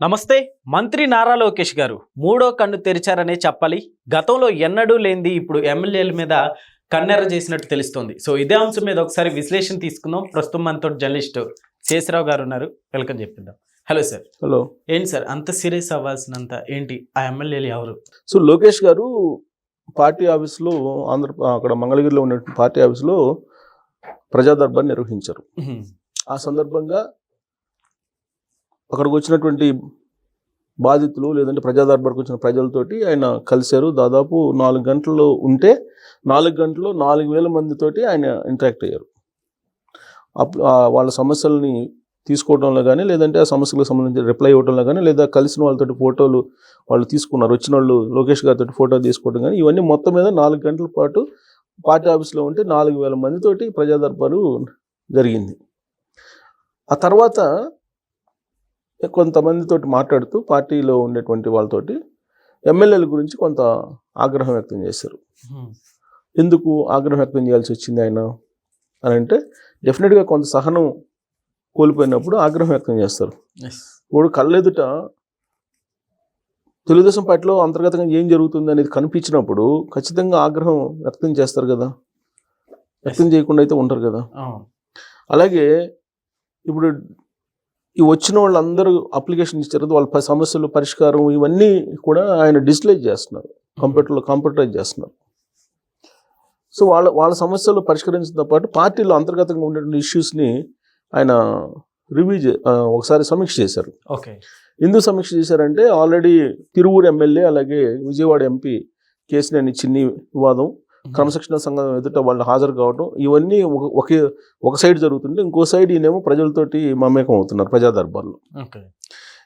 నమస్తే. మంత్రి నారా లోకేష్ గారు మూడో కన్ను తెరిచారనే చెప్పాలి. గతంలో ఎన్నడూ లేనిది ఇప్పుడు ఎమ్మెల్యేల మీద కన్నెర్ర చేసినట్టు తెలుస్తోంది. సో ఇదే అంశం మీద ఒకసారి విశ్లేషణ తీసుకుందాం. ప్రస్తుతం మనతో జర్నలిస్ట్ శేషరావు గారు ఉన్నారు. వెల్కమ్ చెప్పిద్దాం. Hello sir. హలో. ఏంటి సార్ అంత సీరియస్ అవ్వాల్సినంత ఏంటి? ఆ ఎమ్మెల్యేలు ఎవరు? సో లోకేష్ గారు పార్టీ ఆఫీస్లో అక్కడ మంగళగిరిలో ఉన్న పార్టీ ఆఫీస్లో ప్రజా దర్బార్ నిర్వహించారు. ఆ సందర్భంగా అక్కడికి వచ్చినటువంటి బాధితులు లేదంటే ప్రజా దర్బార్కి వచ్చిన ప్రజలతోటి ఆయన కలిశారు. దాదాపు 4 గంటలు ఉంటే 4 గంటల్లో 4,000 మందితోటి ఆయన ఇంటరాక్ట్ అయ్యారు. అప్పుడు వాళ్ళ సమస్యల్ని తీసుకోవడంలో కానీ లేదంటే ఆ సమస్యలకు సంబంధించి రిప్లై ఇవ్వడంలో కానీ లేదా కలిసిన వాళ్ళతోటి ఫోటోలు వాళ్ళు తీసుకున్నారు. వచ్చిన వాళ్ళు లోకేష్ గారితో ఫోటో తీసుకోవడం కానీ ఇవన్నీ మొత్తం మీద 4 గంటల పాటు పార్టీ ఆఫీస్లో ఉంటే 4,000 మందితోటి ప్రజా దర్బారు జరిగింది. ఆ తర్వాత కొంతమందితోటి మాట్లాడుతూ పార్టీలో ఉండేటువంటి వాళ్ళతోటి ఎమ్మెల్యేల గురించి కొంత ఆగ్రహం వ్యక్తం చేశారు. ఎందుకు ఆగ్రహం వ్యక్తం చేయాల్సి వచ్చింది ఆయన అని అంటే డెఫినెట్గా కొంత సహనం కోల్పోయినప్పుడు ఆగ్రహం వ్యక్తం చేస్తారు. ఇప్పుడు కళ్ళెదుట తెలుగుదేశం పార్టీలో అంతర్గతంగా ఏం జరుగుతుంది అనేది కనిపించినప్పుడు ఖచ్చితంగా ఆగ్రహం వ్యక్తం చేస్తారు కదా, వ్యక్తం చేయకుండా అయితే ఉంటారు కదా. అలాగే ఇప్పుడు ఈ వచ్చిన వాళ్ళందరూ అప్లికేషన్ ఇచ్చారు, వాళ్ళ సమస్యలు పరిష్కారం ఇవన్నీ కూడా ఆయన డిజిటలైజ్ చేస్తున్నారు, కంప్యూటరైజ్ చేస్తున్నారు. సో వాళ్ళ సమస్యలు పరిష్కరించడంతో పాటు పార్టీలో అంతర్గతంగా ఉండేటువంటి ఇష్యూస్ని ఆయన ఒకసారి సమీక్ష చేశారు. ఓకే. ఎందుకు సమీక్ష చేశారంటే ఆల్రెడీ తిరువూరు ఎమ్మెల్యే అలాగే విజయవాడ ఎంపీ కేసినేని చిన్ని వివాదం, క్రమశిక్షణ సంఘం ఎదుట వాళ్ళు హాజరు కావడం ఇవన్నీ ఒక సైడ్ జరుగుతుంటే ఇంకో సైడ్ ఈయనేమో ప్రజలతోటి మమేకం అవుతున్నారు ప్రజా దర్బార్లో.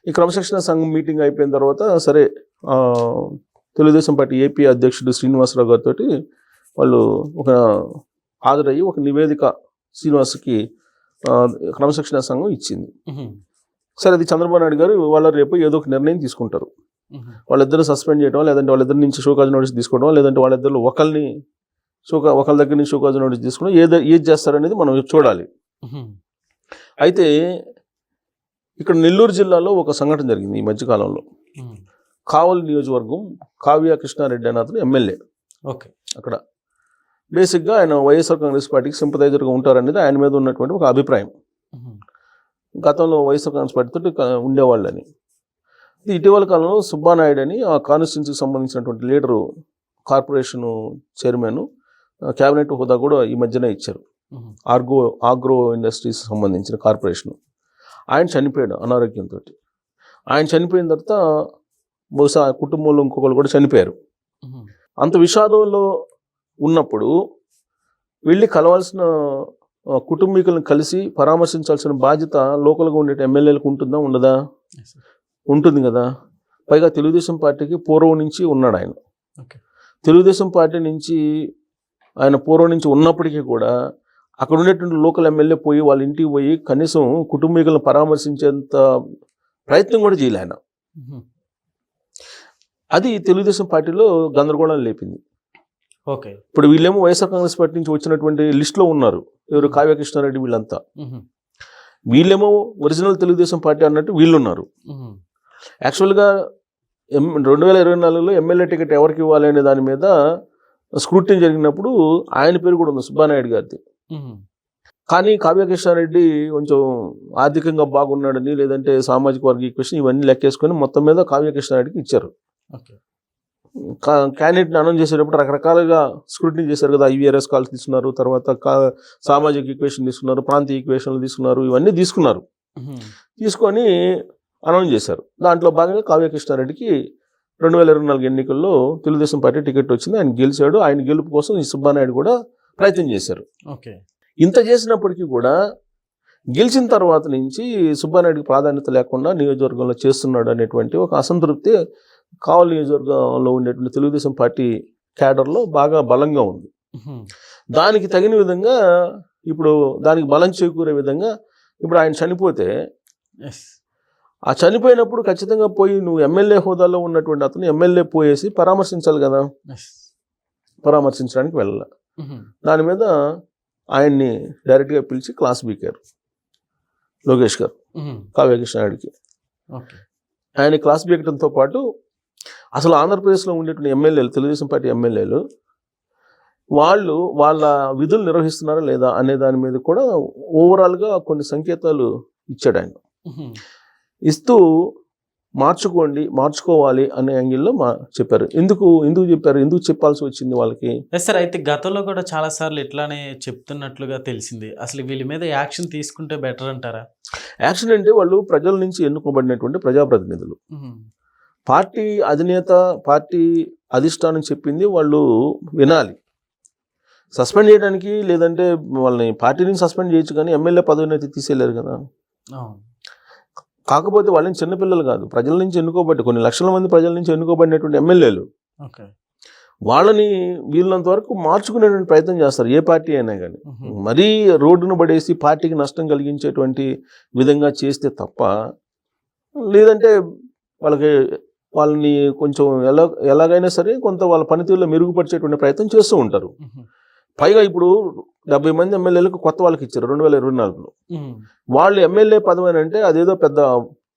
ఈ క్రమశిక్షణ సంఘం మీటింగ్ అయిపోయిన తర్వాత సరే తెలుగుదేశం పార్టీ ఏపీ అధ్యక్షుడు శ్రీనివాసరావు గారితో వాళ్ళు హాజరయ్యి ఒక నివేదిక శ్రీనివాస్కి క్రమశిక్షణ సంఘం ఇచ్చింది. సరే అది చంద్రబాబు నాయుడు గారు వాళ్ళ రేపు ఏదో ఒక నిర్ణయం తీసుకుంటారు. వాళ్ళిద్దరు సస్పెండ్ చేయడం లేదంటే వాళ్ళిద్దరి నుంచి షోకాజ్ నోటీస్ తీసుకోవడం లేదంటే వాళ్ళిద్దరు ఒకరి దగ్గర నుంచి షోకాజ్ నోటీస్ తీసుకోవడం ఏది చేస్తారనేది మనం చూడాలి. అయితే ఇక్కడ నెల్లూరు జిల్లాలో ఒక సంఘటన జరిగింది ఈ మధ్యకాలంలో. కావలి నియోజకవర్గం కావ్య కృష్ణారెడ్డి అనే అతను ఎమ్మెల్యే. ఓకే. అక్కడ బేసిక్గా ఆయన వైఎస్ఆర్ కాంగ్రెస్ పార్టీకి సింపథైజర్గా ఉంటారనేది ఆయన మీద ఉన్నటువంటి ఒక అభిప్రాయం. గతంలో వైఎస్ఆర్ కాంగ్రెస్ పార్టీతో ఉండేవాళ్ళని. ఇటీవల కాలంలో సుబ్బానాయుడు అని ఆ కాన్స్టిట్యున్సీకి సంబంధించినటువంటి లీడరు, కార్పొరేషన్ చైర్మన్, క్యాబినెట్ హోదా కూడా ఈ మధ్యనే ఇచ్చారు. ఆగ్రో ఇండస్ట్రీస్ సంబంధించిన కార్పొరేషన్. ఆయన చనిపోయాడు అనారోగ్యంతో. ఆయన చనిపోయిన తర్వాత బహుశా కుటుంబంలో ఇంకొకరు కూడా చనిపోయారు. అంత విషాదంలో ఉన్నప్పుడు వెళ్ళి కలవాల్సిన కుటుంబీకులను కలిసి పరామర్శించాల్సిన బాధ్యత లోకల్గా ఉండే ఎమ్మెల్యేలకు ఉంటుందా ఉండదా? ఉంటుంది కదా. పైగా తెలుగుదేశం పార్టీకి పూర్వం నుంచి ఉన్నాడు ఆయన. తెలుగుదేశం పార్టీ నుంచి ఆయన పూర్వం నుంచి ఉన్నప్పటికీ కూడా అక్కడ ఉండేటువంటి లోకల్ ఎమ్మెల్యే పోయి వాళ్ళ ఇంటికి పోయి కనీసం కుటుంబీకులను పరామర్శించేంత ప్రయత్నం కూడా చేయలే ఆయన. అది తెలుగుదేశం పార్టీలో గందరగోళం లేపింది. ఓకే. ఇప్పుడు వీళ్ళేమో వైఎస్ఆర్ కాంగ్రెస్ పార్టీ నుంచి వచ్చినటువంటి లిస్టులో ఉన్నారు. ఎవరు? కావ్య కృష్ణారెడ్డి వీళ్ళంతా. వీళ్ళేమో ఒరిజినల్ తెలుగుదేశం పార్టీ అన్నట్టు వీళ్ళు ఉన్నారు. యాక్చువల్గా 2024లో ఎమ్మెల్యే టికెట్ ఎవరికి ఇవ్వాలి అనే దాని మీద స్క్రూటినీ జరిగినప్పుడు ఆయన పేరు కూడా ఉంది, సుబ్బానాయుడు గారిది. కానీ కావ్య కృష్ణారెడ్డి కొంచెం ఆర్థికంగా బాగున్నాడని లేదంటే సామాజిక వర్గ ఈక్వేషన్ ఇవన్నీ లెక్కేసుకొని మొత్తం మీద కావ్య కృష్ణారెడ్డికి ఇచ్చారు. క్యాండిడేట్ని అనౌన్స్ చేసేటప్పుడు రకరకాలుగా స్క్రూటినీ చేశారు కదా. IVRS కాల్స్ తీసుకున్నారు, తర్వాత సామాజిక ఈక్వేషన్ తీసుకున్నారు, ప్రాంతీయ ఈక్వేషన్లు తీసుకున్నారు, ఇవన్నీ తీసుకొని అనౌన్స్ చేశారు. దాంట్లో భాగంగా కావ్య కృష్ణారెడ్డికి 2024 ఎన్నికల్లో తెలుగుదేశం పార్టీ టికెట్ వచ్చింది. ఆయన గెలిచాడు. ఆయన గెలుపు కోసం ఈ సుబ్బానాయుడు కూడా ప్రయత్నం చేశారు. ఓకే. ఇంత చేసినప్పటికీ కూడా గెలిచిన తర్వాత నుంచి సుబ్బానాయుడికి ప్రాధాన్యత లేకుండా నియోజకవర్గంలో చేస్తున్నాడు అనేటువంటి ఒక అసంతృప్తి కావలి నియోజకవర్గంలో ఉండేటువంటి తెలుగుదేశం పార్టీ క్యాడర్లో బాగా బలంగా ఉంది. దానికి తగిన విధంగా ఇప్పుడు దానికి బలం చేకూరే విధంగా ఇప్పుడు ఆయన చనిపోతే ఆ చనిపోయినప్పుడు ఖచ్చితంగా పోయి నువ్వు ఎమ్మెల్యే హోదాలో ఉన్నటువంటి అతను ఎమ్మెల్యే పోయేసి పరామర్శించాలి కదా. పరామర్శించడానికి వెళ్ళాలి. దాని మీద ఆయన్ని డైరెక్ట్గా పిలిచి క్లాస్ బీకారు లోకేష్ గారు కావ్య కృష్ణారెడ్డికి. ఆయన క్లాస్ బీకటంతో పాటు అసలు ఆంధ్రప్రదేశ్లో ఉండేటువంటి ఎమ్మెల్యేలు, తెలుగుదేశం పార్టీ ఎమ్మెల్యేలు వాళ్ళు వాళ్ళ విధులు నిర్వహిస్తున్నారా లేదా అనే దాని మీద కూడా ఓవరాల్గా కొన్ని సంకేతాలు ఇచ్చాడు ఆయన. ఇస్తూ మార్చుకోవాలి అనే యాంగిల్లో చెప్పారు. ఎందుకు చెప్పారు, ఎందుకు చెప్పాల్సి వచ్చింది వాళ్ళకి? సార్ అయితే గతంలో కూడా చాలా సార్లు ఇట్లానే చెప్తున్నట్లుగా తెలిసింది. అసలు వీళ్ళ మీద యాక్షన్ తీసుకుంటే బెటర్ అంటారా? యాక్షన్ అంటే వాళ్ళు ప్రజల నుంచి ఎన్నుకోబడినటువంటి ప్రజాప్రతినిధులు. పార్టీ అధినేత, పార్టీ అధిష్టానం చెప్పింది వాళ్ళు వినాలి. సస్పెండ్ చేయడానికి లేదంటే వాళ్ళని పార్టీ నుంచి సస్పెండ్ చేయొచ్చు, కానీ ఎమ్మెల్యే పదవిని అయితే తీసేయలేరు కదా. కాకపోతే వాళ్ళని చిన్నపిల్లలు కాదు, ప్రజల నుంచి ఎన్నుకోబట్టి కొన్ని లక్షల మంది ప్రజల నుంచి ఎన్నుకోబడినటువంటి ఎమ్మెల్యేలు. వాళ్ళని వీళ్ళంత వరకు మార్చుకునేటువంటి ప్రయత్నం చేస్తారు ఏ పార్టీ అయినా కానీ. మరీ రోడ్డును పడేసి పార్టీకి నష్టం కలిగించేటువంటి విధంగా చేస్తే తప్ప, లేదంటే వాళ్ళని కొంచెం ఎలాగైనా సరే కొంత వాళ్ళ పనితీరులో మెరుగుపరిచేటువంటి ప్రయత్నం చేస్తూ ఉంటారు. పైగా ఇప్పుడు 70 మంది ఎమ్మెల్యేలకు కొత్త వాళ్ళకి ఇచ్చారు 2024లో. వాళ్ళు ఎమ్మెల్యే పదవి అని అంటే అదేదో పెద్ద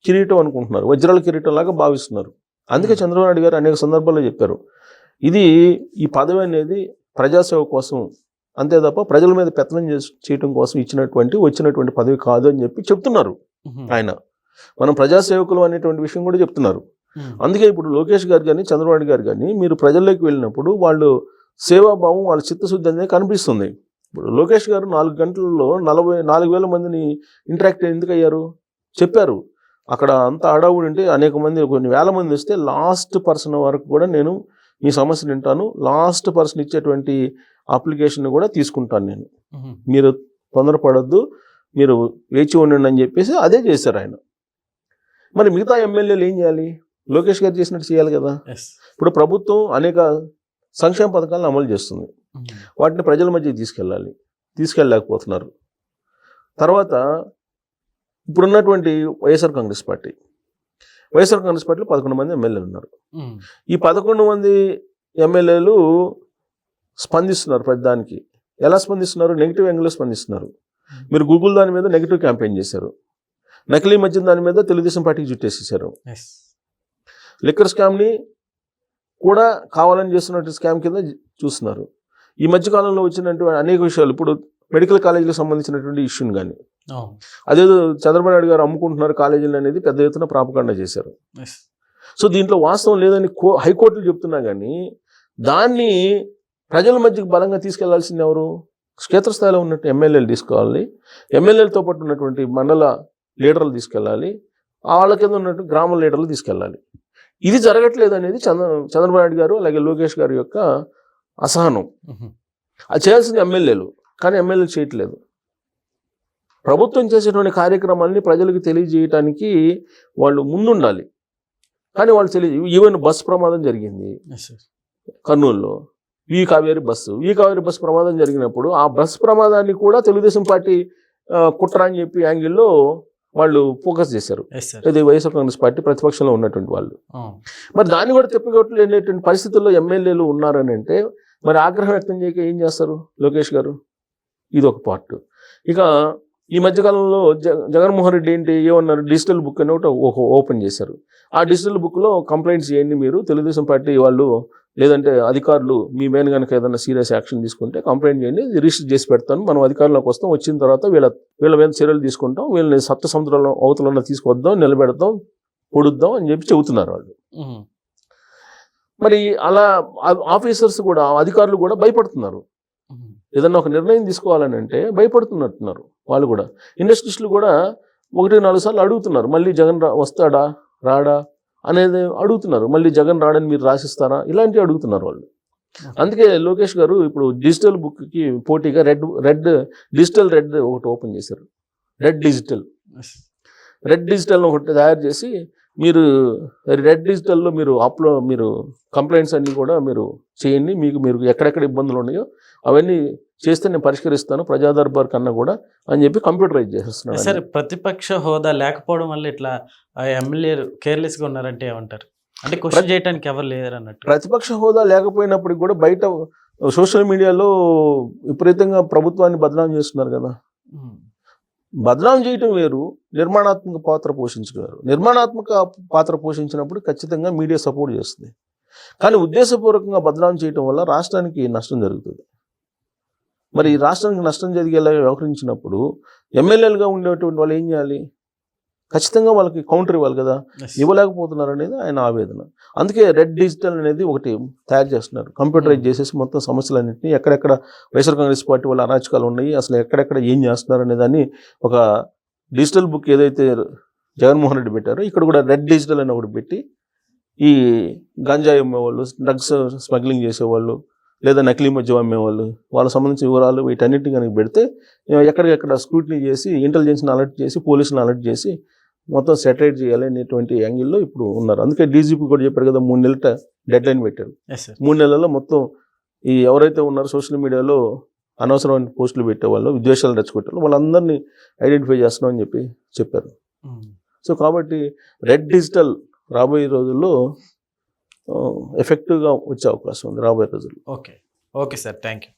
కిరీటం అనుకుంటున్నారు, వజ్రాల కిరీటం లాగా భావిస్తున్నారు. అందుకే చంద్రబాబు నాయుడు గారు అనేక సందర్భాల్లో చెప్పారు, ఈ పదవి అనేది ప్రజాసేవ కోసం అంతే తప్ప ప్రజల మీద పెత్తనం చేయడం కోసం వచ్చినటువంటి పదవి కాదు అని చెప్పి చెప్తున్నారు ఆయన. మనం ప్రజాసేవకులు అనేటువంటి విషయం కూడా చెప్తున్నారు. అందుకే ఇప్పుడు లోకేష్ గారు కానీ చంద్రబాబు నాయుడు గారు కానీ మీరు ప్రజల్లోకి వెళ్ళినప్పుడు వాళ్ళు సేవాభావం, వాళ్ళ చిత్తశుద్ధి అనేది కనిపిస్తుంది. ఇప్పుడు లోకేష్ గారు 4 గంటలలో 44,000 మందిని ఇంటరాక్ట్ ఎందుకు అయ్యారు చెప్పారు. అక్కడ అంత అడవుడు ఉంటే అనేక మంది, కొన్ని వేల మంది వస్తే లాస్ట్ పర్సన్ వరకు కూడా నేను మీ సమస్యను వింటాను, లాస్ట్ పర్సన్ ఇచ్చేటువంటి అప్లికేషన్ కూడా తీసుకుంటాను నేను, మీరు తొందరపడద్దు, మీరు వేచి ఉండండి అని చెప్పేసి అదే చేశారు ఆయన. మరి మిగతా ఎమ్మెల్యేలు ఏం చేయాలి? లోకేష్ గారు చేసినట్టు చేయాలి కదా. ఇప్పుడు ప్రభుత్వం అనేక సంక్షేమ పథకాలను అమలు చేస్తుంది, వాటిని ప్రజల మధ్య తీసుకెళ్ళలేకపోతున్నారు. తర్వాత ఇప్పుడున్నటువంటి వైఎస్ఆర్ కాంగ్రెస్ పార్టీలో 11 మంది ఎమ్మెల్యేలు ఉన్నారు. ఈ 11 మంది ఎమ్మెల్యేలు స్పందిస్తున్నారు ప్రతిదానికి. ఎలా స్పందిస్తున్నారు? నెగిటివ్ యాంగిల్లో స్పందిస్తున్నారు. మీరు గూగుల్ దాని మీద నెగిటివ్ క్యాంపెయిన్ చేశారు, నకిలీ మద్యం దాని మీద తెలుగుదేశం పార్టీకి జుట్టేసేసారు. లిక్కర్ స్కామ్ని కూడా కావాలని చేస్తున్నట్టు స్కామ్ కింద చూస్తున్నారు. ఈ మధ్యకాలంలో వచ్చినటువంటి అనేక విషయాలు, ఇప్పుడు మెడికల్ కాలేజీలకు సంబంధించినటువంటి ఇష్యూని కానీ, అదేదో చంద్రబాబు నాయుడు గారు అమ్ముకుంటున్నారు కాలేజీలు అనేది పెద్ద ఎత్తున ప్రాపగాండా చేశారు. సో దీంట్లో వాస్తవం లేదని హైకోర్టులు చెప్తున్నా కానీ దాన్ని ప్రజల మధ్యకి బలంగా తీసుకెళ్లాల్సింది ఎవరు? క్షేత్రస్థాయిలో ఉన్నట్టు ఎమ్మెల్యేలు తీసుకోవాలి, ఎమ్మెల్యేలతో పాటు ఉన్నటువంటి మండల లీడర్లు తీసుకెళ్ళాలి, వాళ్ళ కింద ఉన్నట్టు గ్రామ లీడర్లు తీసుకెళ్ళాలి. ఇది జరగట్లేదు అనేది చంద్రబాబు నాయుడు గారు అలాగే లోకేష్ గారి యొక్క అసహనం. అది చేయాల్సింది ఎమ్మెల్యేలు, కానీ ఎమ్మెల్యేలు చేయట్లేదు. ప్రభుత్వం చేసేటువంటి కార్యక్రమాలని ప్రజలకు తెలియజేయటానికి వాళ్ళు ముందుండాలి, కానీ వాళ్ళు ఈవెన్ బస్సు ప్రమాదం జరిగింది కర్నూలులో, ఈ కావేరి బస్సు ప్రమాదం జరిగినప్పుడు ఆ బస్సు ప్రమాదాన్ని కూడా తెలుగుదేశం పార్టీ కుట్ర అని చెప్పి యాంగిల్లో వాళ్ళు ఫోకస్ చేశారు. ఇది వైఎస్ఆర్ కాంగ్రెస్ పార్టీ ప్రతిపక్షంలో ఉన్నటువంటి వాళ్ళు. మరి దాన్ని కూడా తిప్పికొట్టలేనటువంటి పరిస్థితుల్లో ఎమ్మెల్యేలు ఉన్నారని అంటే మరి ఆగ్రహం వ్యక్తం చేయక ఏం చేస్తారు లోకేష్ గారు? ఇది ఒక పార్ట్. ఇక ఈ మధ్యకాలంలో జగన్మోహన్ రెడ్డి ఏమన్నారు, డిజిటల్ బుక్ అని ఒకటి ఓపెన్ చేశారు. ఆ డిజిటల్ బుక్లో కంప్లైంట్స్ చేయండి మీరు, తెలుగుదేశం పార్టీ వాళ్ళు లేదంటే అధికారులు మీ మీద కనుక ఏదైనా సీరియస్ యాక్షన్ తీసుకుంటే కంప్లైంట్ చేయండి, రిజిస్టర్ చేసి పెడతాను, మనం అధికారంలోకి వస్తాం, వచ్చిన తర్వాత వీళ్ళ మీద చర్యలు తీసుకుంటాం, వీళ్ళని సప్త సముద్రాల అవతలన్నా తీసుకొద్దాం, నిలబెడతాం, పొడుద్దాం అని చెప్పి చెబుతున్నారు వాళ్ళు. మరి అలా ఆఫీసర్స్ కూడా, అధికారులు కూడా భయపడుతున్నారు. ఏదన్నా ఒక నిర్ణయం తీసుకోవాలని అంటే భయపడుతున్నట్టున్నారు వాళ్ళు కూడా. ఇండస్ట్రీస్టులు కూడా 1-4 సార్లు అడుగుతున్నారు, మళ్ళీ జగన్ వస్తాడా రాడా అనేది అడుగుతున్నారు, మళ్ళీ జగన్ రాడని మీరు రాసిస్తారా, ఇలాంటివి అడుగుతున్నారు వాళ్ళు. అందుకే లోకేష్ గారు ఇప్పుడు డిజిటల్ బుక్కి పోటీగా రెడ్ డిజిటల్ ఒకటి ఓపెన్ చేశారు. రెడ్ డిజిటల్ ఒకటి తయారు చేసి మీరు రెడ్ డిజిటల్లో మీరు కంప్లైంట్స్ అన్నీ కూడా మీరు చేయండి, మీరు ఎక్కడెక్కడ ఇబ్బందులు ఉన్నాయో అవన్నీ చేస్తే నేను పరిష్కరిస్తాను ప్రజా దర్బార్ కన్నా కూడా అని చెప్పి కంప్యూటరైజ్ చేసేస్తున్నాను. సరే, ప్రతిపక్ష హోదా లేకపోవడం వల్ల ఇట్లా ఎమ్మెల్యేలు కేర్లెస్గా ఉన్నారంటే ఏమంటారు? అంటే క్వశ్చన్ చేయడానికి ఎవరు లేరు అన్నట్టు. ప్రతిపక్ష హోదా లేకపోయినప్పటికి కూడా బయట సోషల్ మీడియాలో విపరీతంగా ప్రభుత్వాన్ని బదనాం చేస్తున్నారు కదా. బదనాం చేయటం వేరు, నిర్మాణాత్మక పాత్ర పోషించడం వేరు. నిర్మాణాత్మక పాత్ర పోషించినప్పుడు ఖచ్చితంగా మీడియా సపోర్ట్ చేస్తుంది. కానీ ఉద్దేశపూర్వకంగా బదనాం చేయటం వల్ల రాష్ట్రానికి నష్టం జరుగుతుంది. మరి ఈ రాష్ట్రానికి నష్టం జరిగేలా వ్యవహరించినప్పుడు ఎమ్మెల్యేలుగా ఉండేటువంటి వాళ్ళు ఏం చేయాలి? ఖచ్చితంగా వాళ్ళకి కౌంటర్ ఇవ్వాలి కదా, ఇవ్వలేకపోతున్నారు అనేది ఆయన ఆవేదన. అందుకే రెడ్ డిజిటల్ అనేది ఒకటి తయారు చేస్తున్నారు, కంప్యూటరైజ్ చేసేసి మొత్తం సమస్యలన్నింటినీ ఎక్కడెక్కడ వైఎస్ఆర్ కాంగ్రెస్ పార్టీ వాళ్ళ అరాచకాలు ఉన్నాయి, అసలు ఎక్కడెక్కడ ఏం చేస్తున్నారు అనే దాన్ని ఒక డిజిటల్ బుక్ ఏదైతే జగన్మోహన్ రెడ్డి పెట్టారో ఇక్కడ కూడా రెడ్ డిజిటల్ అని ఒకటి పెట్టి ఈ గంజాయి అమ్మేవాళ్ళు, డ్రగ్స్ స్మగ్లింగ్ చేసేవాళ్ళు, లేదా నకిలీ మద్యం అమ్మేవాళ్ళు, వాళ్ళకి సంబంధించిన వివరాలు వీటన్నిటిని కనుక పెడితే ఎక్కడికెక్కడ స్క్రూటినీ చేసి ఇంటెలిజెన్స్ని అలర్ట్ చేసి పోలీసులను అలర్ట్ చేసి మొత్తం సెటరేట్ చేయాలి అనేటువంటి యాంగిల్లో ఇప్పుడు ఉన్నారు. అందుకే డీజీపీ కూడా చెప్పారు కదా, 3 నెలల డెడ్ లైన్ పెట్టారు. 3 నెలల్లో మొత్తం ఈ ఎవరైతే ఉన్నారో సోషల్ మీడియాలో అనవసరమైన పోస్టులు పెట్టేవాళ్ళు, విద్వేషాలు రెచ్చగొట్టారు, వాళ్ళందరినీ ఐడెంటిఫై చేస్తున్నాం అని చెప్పారు. సో కాబట్టి రెడ్ డిజిటల్ రాబోయే రోజుల్లో ఎఫెక్టివ్గా వచ్చే అవకాశం ఉంది రాబోయే రోజుల్లో. Okay sir, thank you.